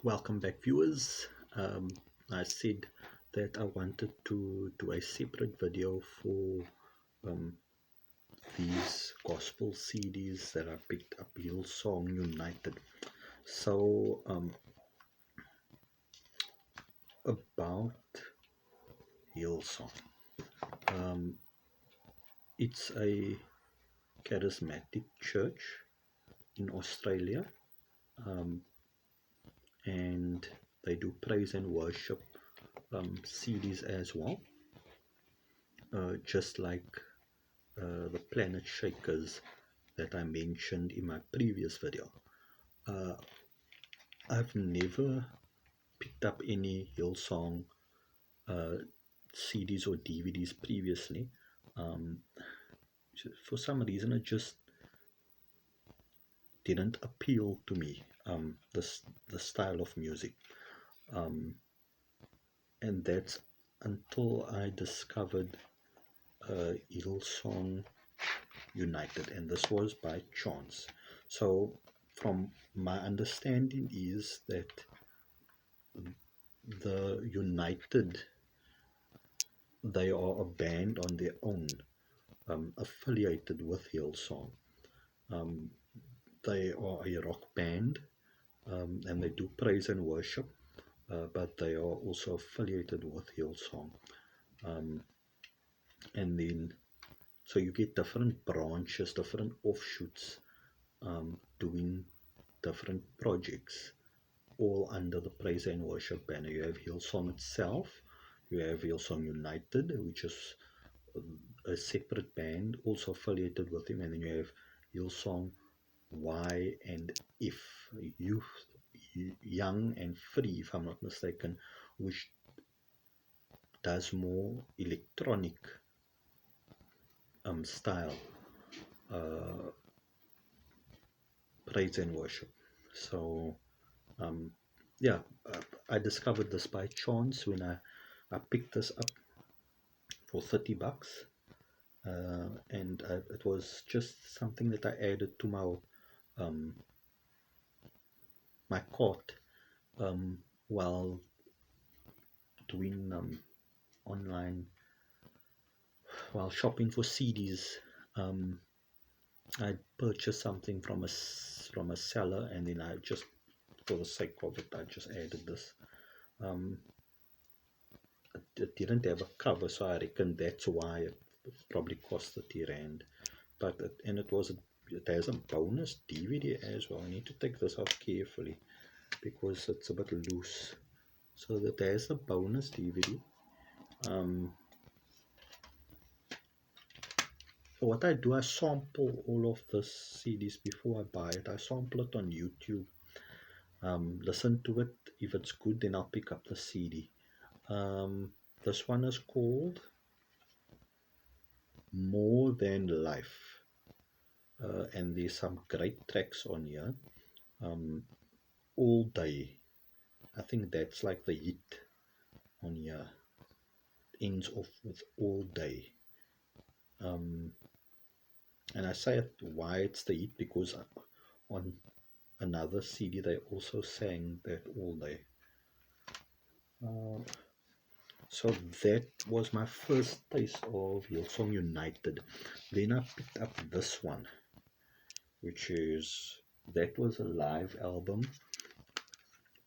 Welcome back, viewers. I said that I wanted to do a separate video for um, these gospel CDs that I picked up, Hillsong United. So, about Hillsong. Um, it's a charismatic church in Australia, um, and they do praise and worship CDs as well, just like the Planet Shakers that I mentioned in my previous video. Uh, I've never picked up any Hillsong uh, CDs or DVDs previously. Um, for some reason, it just didn't appeal to me. The style of music, um, and that's until I discovered Hillsong United, and this was by chance. So, from my understanding, is that the United, they are a band on their own, affiliated with Hillsong. Um, they are a rock band, and they do praise and worship, but they are also affiliated with Hillsong. Um, and then, so you get different branches, different offshoots, doing different projects, all under the praise and worship banner. You have Hillsong itself, you have Hillsong United, which is a separate band also affiliated with him, and then you have Hillsong Y and F, Youth, Young and Free, if I'm not mistaken, which does more electronic style praise and worship. So yeah, I discovered this by chance when I picked this up for $30, and it was just something that I added to um, my cart while doing online, while shopping for CDs. Um, I purchased something from a seller, and then I just, for the sake of it, I just added this. It didn't have a cover, so I reckon that's why it probably cost 30 rand. But it has a bonus DVD as well. I need to take this out carefully because it's a bit loose. So that there's a bonus DVD. So what I do, I sample all of the CDs before I buy it. I sample it on YouTube, listen to it. If it's good, then I'll pick up the CD. This one is called More Than Life, and there's some great tracks on here. All Day, I think that's like the hit on here. Ends off with All Day. And I say it, why it's the hit, because on another CD they also sang that All Day. So that was my first taste of Hillsong United. Then I picked up this one, that was a live album.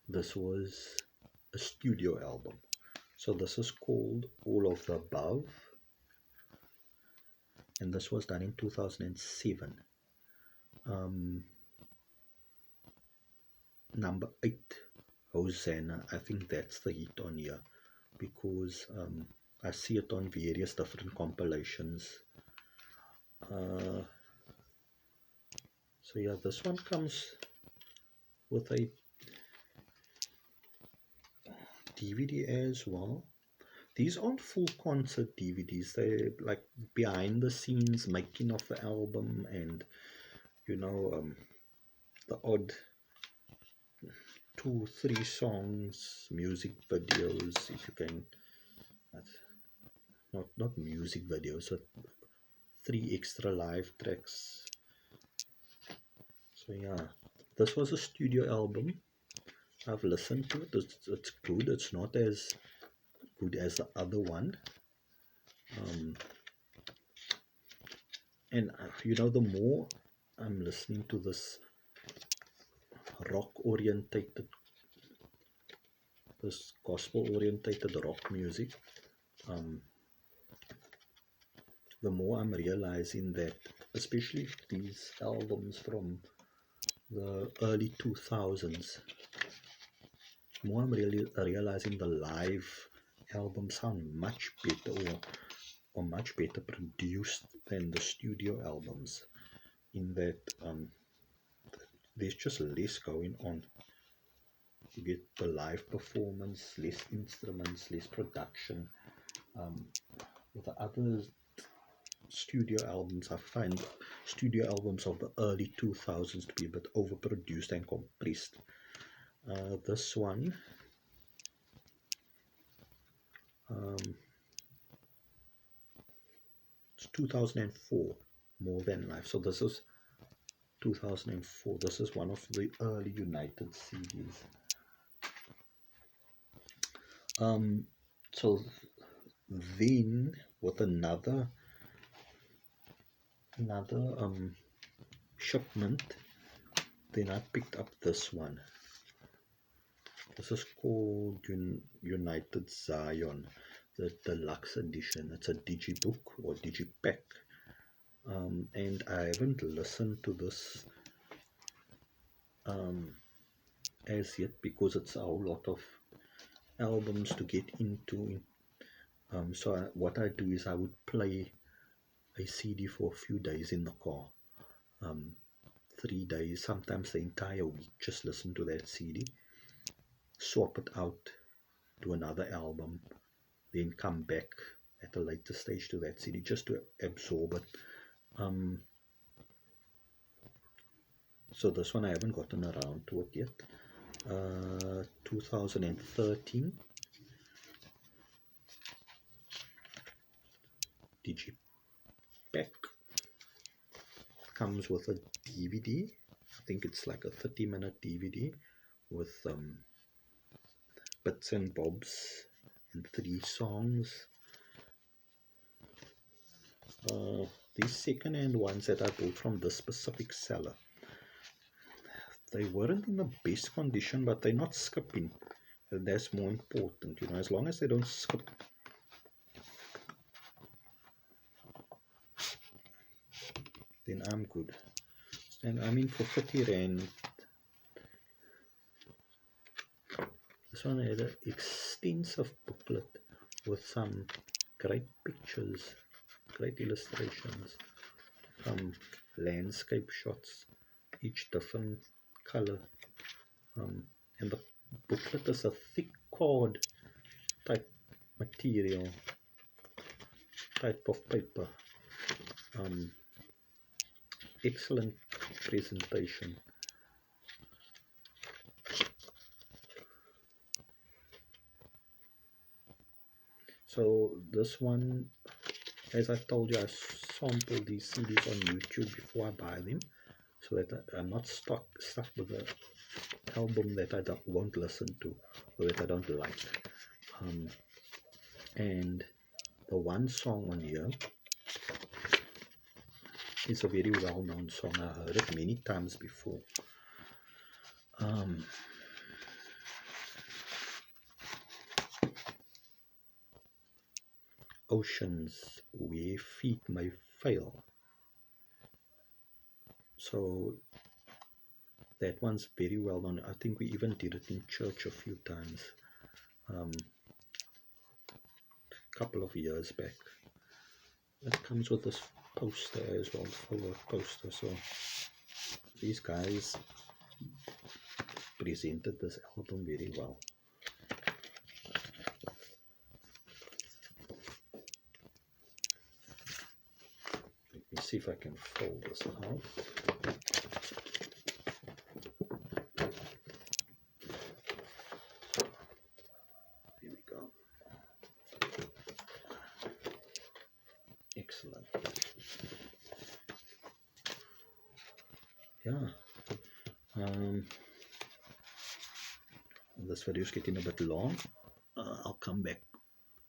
This was a studio album. So this is called All of the Above, and this was done in 2007. Number 8, Hosanna. I think that's the hit on here, because I see it on various different compilations. So yeah, this one comes with a DVD as well. These aren't full concert DVDs. They're like behind the scenes making of the album, and the odd 2-3 songs, music videos, if you can, not music videos, but 3 extra live tracks. So yeah, this was a studio album. I've listened to it. It's good. It's not as good as the other one. Um, and the more I'm listening to this rock orientated, this gospel orientated rock music, um, the more I'm realizing that, especially these albums from the early 2000s, more I'm really realizing the live albums sound much better, or much better produced than the studio albums, in that there's just less going on. You get the live performance, less instruments, less production. With the other studio albums, I find studio albums of the early 2000s to be a bit overproduced and compressed. This one, it's 2004, More Than Life. So this is 2004. This is one of the early United CDs. So then with another shipment, then I picked up this one. This is called United Zion, the deluxe edition. It's a digibook or digipack, and I haven't listened to this as yet because it's a whole lot of albums to get into. So what I do is I would play a CD for a few days in the car, 3 days, sometimes the entire week, just listen to that CD, swap it out to another album, then come back at a later stage to that CD just to absorb it. So this one I haven't gotten around to it yet. 2013 Digipack, comes with a DVD. I think it's like a 30-minute DVD with bits and bobs and 3 songs. These second-hand ones that I bought from this specific seller, they weren't in the best condition, but they're not skipping, and that's more important. As long as they don't skip, then I'm good. And I mean, for 30 rand, this one had an extensive booklet with some great pictures, great illustrations, landscape shots, each different color, and the booklet is a thick cord type material, type of paper. Excellent presentation. So this one, as I told you, I sample these CDs on YouTube before I buy them, so that I'm not stuck with an album that I won't listen to or that I don't like. And the one song on here is a very well-known song. I heard it many times before. Oceans where feet may fail. So that one's very well known. I think we even did it in church a few times, a couple of years back. It comes with this poster as well, follow poster. So these guys presented this album very well. Let me see if I can fold this out. Here we go. Excellent. Yeah. This video is getting a bit long. I'll come back